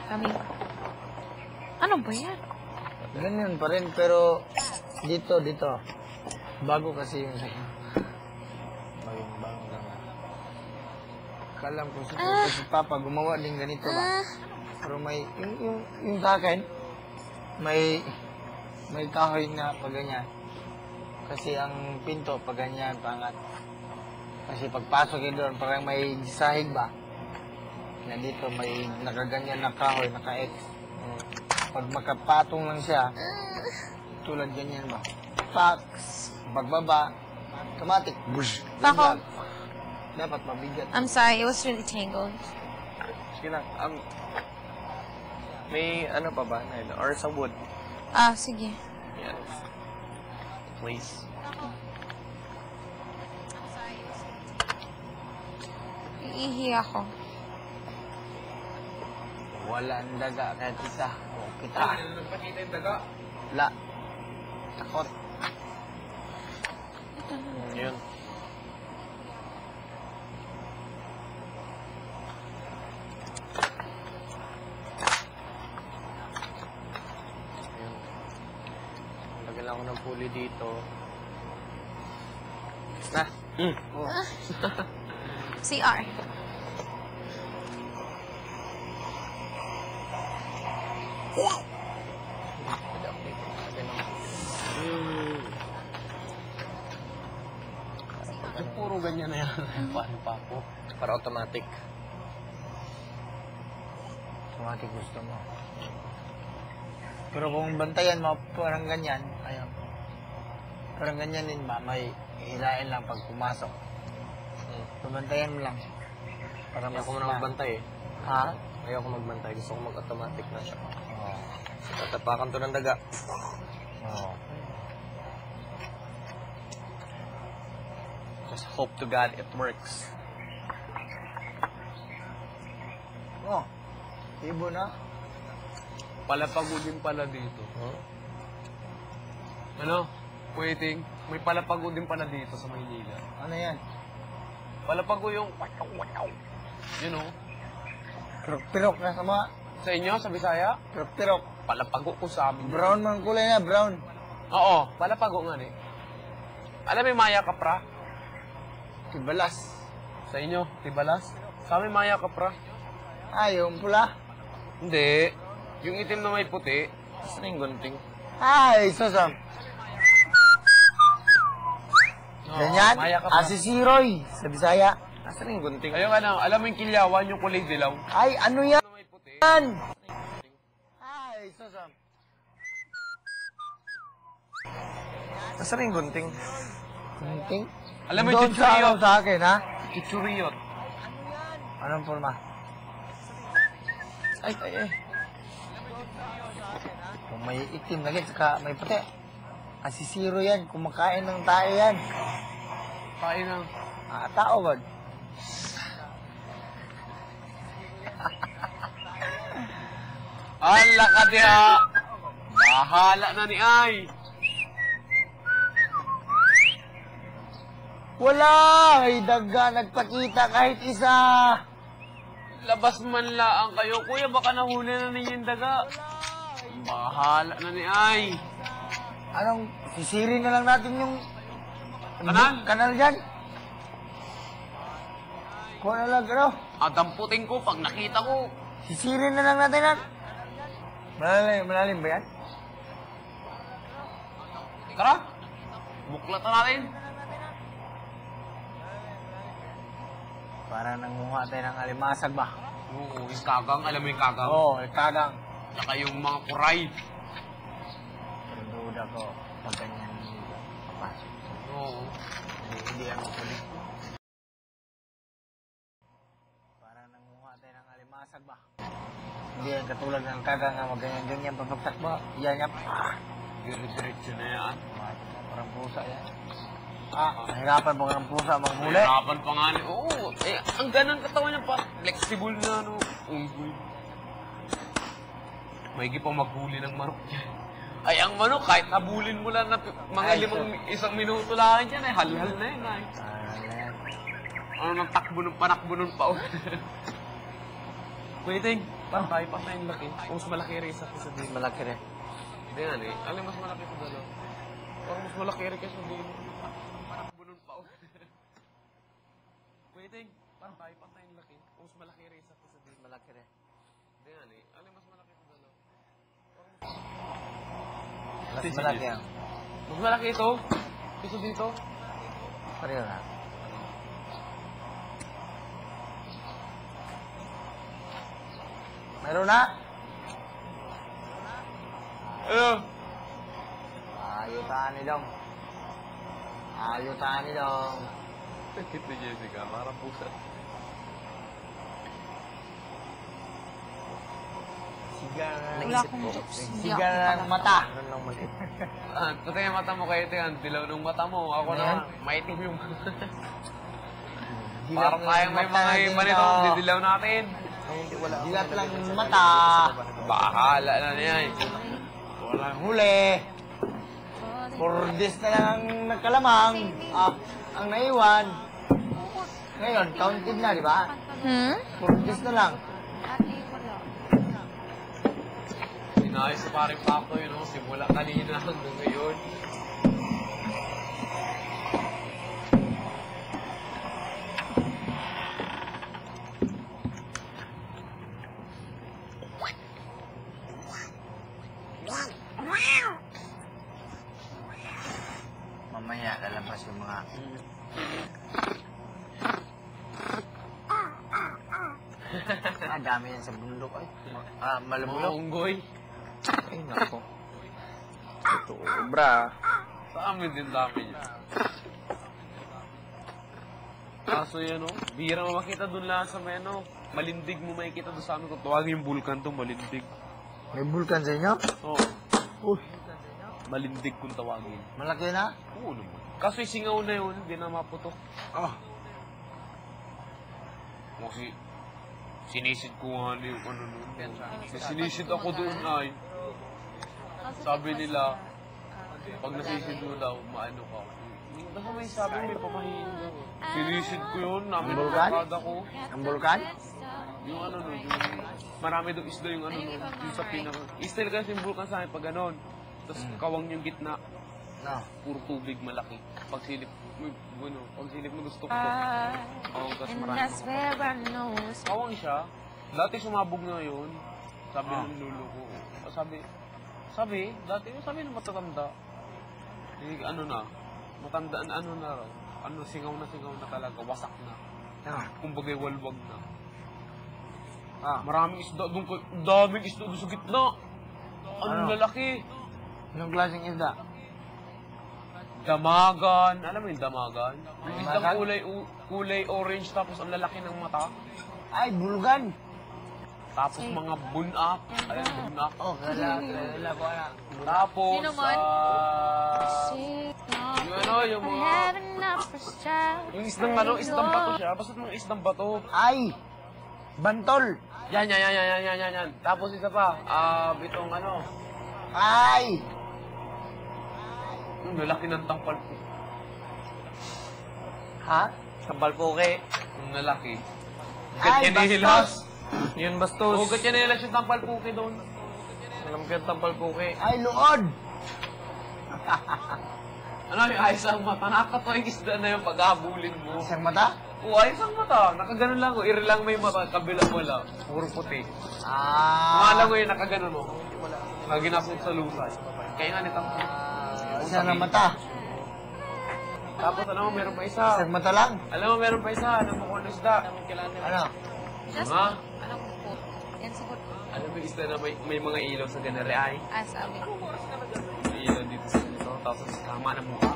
Kami. Ano ba yan? Ganyan pa rin, pero dito. Bago kasi yung sa'yo. Bagong lang. Kalam ko si Papa gumawa din ganito ba? Pero may, yung sa akin, may kahoy na pag ganyan. Kasi ang pinto pag ganyan, pangat. Kasi pagpasok yun doon, parang may sahig ba? Na dito may nakaganyan na kahoy, naka-X. Pag makapatong lang siya, tulad ganyan ba? Paks, pagbaba, automatic, bush. Bako. Dapat mabigat. I'm sorry, it was really tangled. Sige lang. May ano pa ba? Or sa wood? Sige. Yes. Please. Iihi ako. Wala ang daga kahit isa. O kita. Nagpakita yung daga? La. Takot. Yun. Lagyan ako ng puli dito. Na. Oh. CR. Ay, puro ganyan na yan. Paano pa ako? Para automatic. Automatic gusto mo. Pero kung bantayan mo, parang ganyan, ayaw. Parang ganyan din ba? May hilain lang pag pumasok. Pabantayan mo lang. Para Ayaw ko na magbantay eh. Ha? Ayaw ko magbantay. Gusto ko mag-automatic na siya. Oo. Tatapakan to ng daga. Oo. Just hope to God it works. Oh. Ibo na. Palapago din pala dito. Huh? Ano? Waiting. May palapago din pala dito sa Maynila. Ano yan? Palapago yung... Yun o. Pirok na sa mga. Sa inyo, sa Bisaya? Pirok. Palapago ko sa amin. Brown man kulay na, brown. Oo, palapago nga eh. Alam may maya kapra? Tibalas. Sa inyo, tibalas? Sa amin maya kapra? Yung pula. Hindi. Yung itim na may puti. Saan yung gunting? Sasam. Oo, Ganyan? maya kapra. Asisiroy. Sa Bisaya. Saan yung gunting? Ayun ano, alam mo yung kilyawan, yung kulay dilaw? Ano yan? Na may puti. Sasam. Saan yung gunting? Kunting? Alam mo yung Doon sa chichuriyot? sa akin, ha? Chichuriyot. Anong forma? Ay. Kung may itim na git, saka may puti. Asisiro yan. Kumakain ng tayo yan. Kain ng... Tao ba? Ala ka diha! Bahala na ni Ay! Wala! Ay, daga. Nagpakita kahit isa. Labas man laang kayo. Kuya, baka nahuli na ninyo yung daga. Bahala na ni Ay! Anong, sisirin na lang natin yung... Kanal? Kanal dyan. Kuha na lang, ano? Damputin ko pag nakita ko. Sisirin na lang natin yan. Malalim ba yan? Tara! Buklatan natin. Parang nangunga tayo ng alimasag ba? Oo, yung kagang. Alam mo yung kagang? Oo, kadang. Saka yung mga kuray. Pero duda ko, pag ganyan papasok. Oo. Hindi yan makulit. Parang nangunga tayo ng alimasag ba? Hindi yan katulad ng kagang na maganyan-ganyan papagsak ba? Yan yan. Diretso na yan. Parang pusa yan. Nahirapan mo ng pusa maghuli. Hirapan pa nga niya. Oo. Ang ganang katawan niya pa. Flexible na, no? Unggoy. Maigi pang maghuli ng manok yan. Ay, ang manok, kahit nabulin mo lang na mga isang minuto lang yan, halhal na yun, ay. Ano nang takbo ng panakbo nun pa. Waiting. Pantay yung laki. O mas malaki rin isa kaysa dito. Malaki rin. Hindi nga eh. Alam mas malaki sa dalawa. Parang mas malaki rin kaysa dito. Parang bunun pa. Waiting. Pantay yung laki. O mas malaki rin isa kaysa dito. Malaki rin. Hindi nga eh. Alam mas malaki sa dalawa. Mas malaki yan. Mas malaki ito. Kaysa dito. Pareho na. Meron na? Ano? Ayutan ni Dong. Ayutan ni Dong. Sakit ni Jessica. Parang pusa. Sigar na Wala isip akong ko. jokes. Sigar ng mata. Ano lang mali? Pati yung mata mo kayo ito yan. Dilaw ng mata mo. Ako Ano na. yan? Maitim yung Dilat parang ng kayang may mata mga dito. manito. Didilaw natin. Dilat lang ng mata. Bahala na niya eh. Walang huli. Purdis na lang ang nagkalamang. Ang naiwan. Ngayon, counted na, di ba? Purdis na lang. Sinayos sa paring Paco yun. Simula kanina hanggang ngayon. Mamaya, lalabas yung mga... dami yan sa bundok. Ay, Mga malabulok. unggoy. Ay, nako. Totoo, bra. Sa amin din dami niya. Kaso yan o. Bihira mo makita dun lang sa may malindig mo makikita doon sa amin. Kung tawagin yung vulkan to, malindig. May bulkan sa inyo? Oo. Uy, Malindig kung tawagin. malaki na? Oo naman. Kaso yung singaw na yun, hindi na maputok. Kasi sinisid ko nga yung ano nun. Sinisid ako doon ay. Sabi nila, pag nasisid mo daw, maano ka. Basta may sabi, may pamahiin daw. Sinisid ko yun, namin ang Bulkan? barkada ko. Ang bulkan? Yung ano nun, yung marami daw isda yung ano nun. Yung sa pinaka. Istil kasi yung bulkan sa akin pag ganon. Tapos kawang yung gitna, No. puro tubig malaki. Pag silip mo gusto ko. Oo, tapos marami. Kawang siya. Dati sumabog na yun. Sabi ng lolo ko. Sabi ng matatanda. Ano na, matandaan ano na raw. Singaw na talaga. Wasak na. Kumbagay walwag na. Maraming isda doon. Daming isda doon sa gitna. Ano lalaki. Anong klaseng isda? Damagan. Alam mo yung damagan? Isdang Damagan? kulay orange tapos ang lalaki ng mata. Ay, bulgan! Tapos mga bunak. Ayan, bunak. Oh, kala ko na. Tapos, Sino man? yung ano, yung mga... Yung isdang bato siya. Basta mga isdang bato. Ay! Bantol! Yan. Tapos isa pa, itong ano, Ay! yung lalaki ng tampalpuke. Ha? Sampalpuke. Yung lalaki. Ay, bastos! Yun, bastos. Oo, gatyanelas yung tampalpuke doon. Alam ko yung tampalpuke. Ay, luod! Ano yung ayos ang mata? Nakakatawa yung isda na yung pag-habulin mo. Isang mata? Oo, ayos ang mata. Nakaganon lang. Iri lang may mata. Kabila wala. Puro puti. Kung alam mo yun, nakaganon mo. Naginapot sa lusay. Kaya nga nitang Isang na mata. Tapos alam mo, meron pa isa. Isang mata lang. Alam mo, meron pa isa. Alam mo kung ano isda. Ano? Ha? Alam ko po. Yan sagot ko. Alam mo yung isda na may mga ilaw sa ganari ay. Sabi ko. May ilaw dito sa ganito. Tapos tama ng mukha.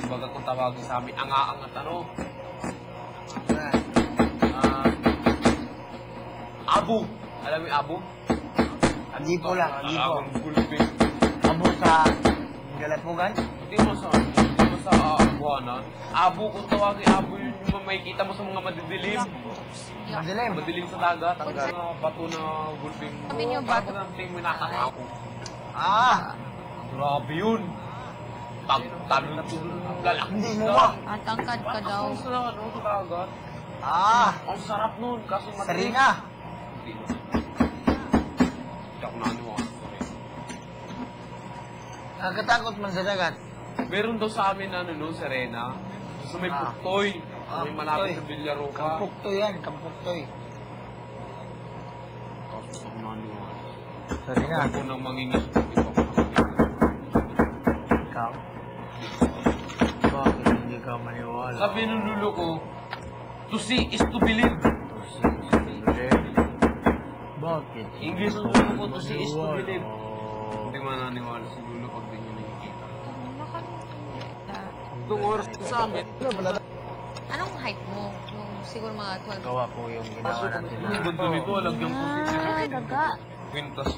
Baga kung tawagin sa amin, anga-angat ano. Abo. Alam mo yung abo? Agipo lang, agipo. Ang gulpin. Abo sa Galapugan? Hindi mo sa buhanan. Abo kung tawagin abo yun yung makikita mo sa mga madidilim. Madilim. Madilim sa dagat. Ang bato na gulping. Sabi niyo ba? Tapos ang tingin mo nakakako. Grabe yun. Pagtalo na galak. Hindi mo ba? At tangkad ka daw. Ang sarap, ano, sa dagat. Ah! Ang sarap nun, kasi madilim. Sarina! Nakakatakot man sa dagat. Meron daw sa amin ano no, Serena. Sa may Puktoy. May malapit sa Villaroca. Kampuktoy yan, kampuktoy. Tapos ako naniwala. Sorry nga. Ako nang mangingis. Ikaw? Bakit hindi ka maniwala? Sabi ng lulo ko, to see is to believe. Bakit? English ang lulo ko, to see is to believe. Hindi man naniwala si lulo pag di nyo nakikita. Itong oras sa amin. Anong height mo? Nung siguro mga 12. Gawa po yung ginawa natin. Ang ganda nito, alagyan ko Ah, daga. Quintas.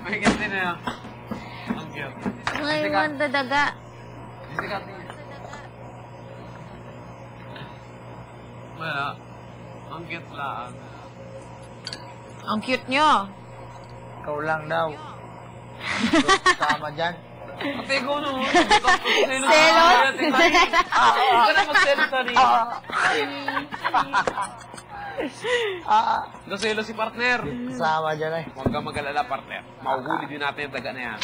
May ganti na yan. Ang cute. Ay, wanda daga. Hindi ka tingin. Wala. Ang cute lang. Ang cute nyo. Ikaw lang daw. Tama dyan. Ate ko no. Selos? Huwag ka na mag-selos na rin. Naselo si partner. Kasama dyan ay. Huwag ka mag-alala, partner. Mahuhuli din natin yung daga na yan.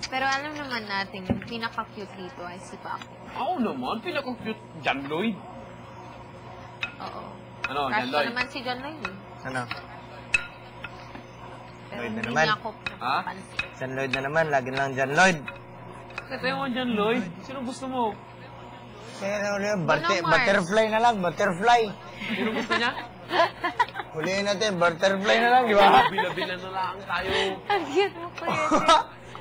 Pero alam naman natin, yung pinaka-cute dito ay si Paco. Ako naman, pinaka-cute. John Lloyd. Oo. Ano, Crush John ko Lloyd? naman si John Lloyd eh. Ano? Pero Lloyd na hindi naman. niya ako Ha? pansin. John Lloyd na naman. Lagi lang John Lloyd. Kaya mo John Lloyd. Sino gusto mo? Pero ano yun? Bruno Mars. Butterfly na lang. Butterfly. Sino gusto niya? Huliin natin. Butterfly na lang. Di ba? Bila-bila na lang tayo. Ang cute mo pa yun.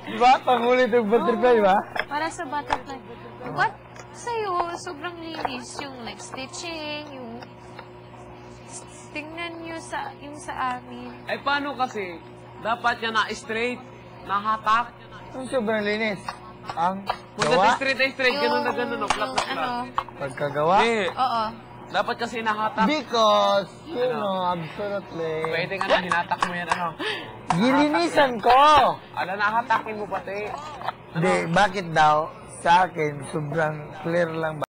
Di ba? Panghuli itong butterfly, di ba? Para sa butterfly. What? Sa'yo, sobrang linis. Yung like stitching, yung... Tingnan nyo yung sa amin. Ay, paano kasi? Dapat yan na-straight, nahatak. Ang sobrang linis. Ang Kung gawa. straight ay straight, ganun na ganun, no? Flat na flat. Ano? Pagkagawa. Hindi. Oo. Dapat kasi nahatak. Because, you know, absolutely. Pwede nga na, hinatak mo yan, ano? Gilinisan ko! Ala, nahatakin mo pati. Hindi, bakit daw? Sa akin, sobrang clear lang ba?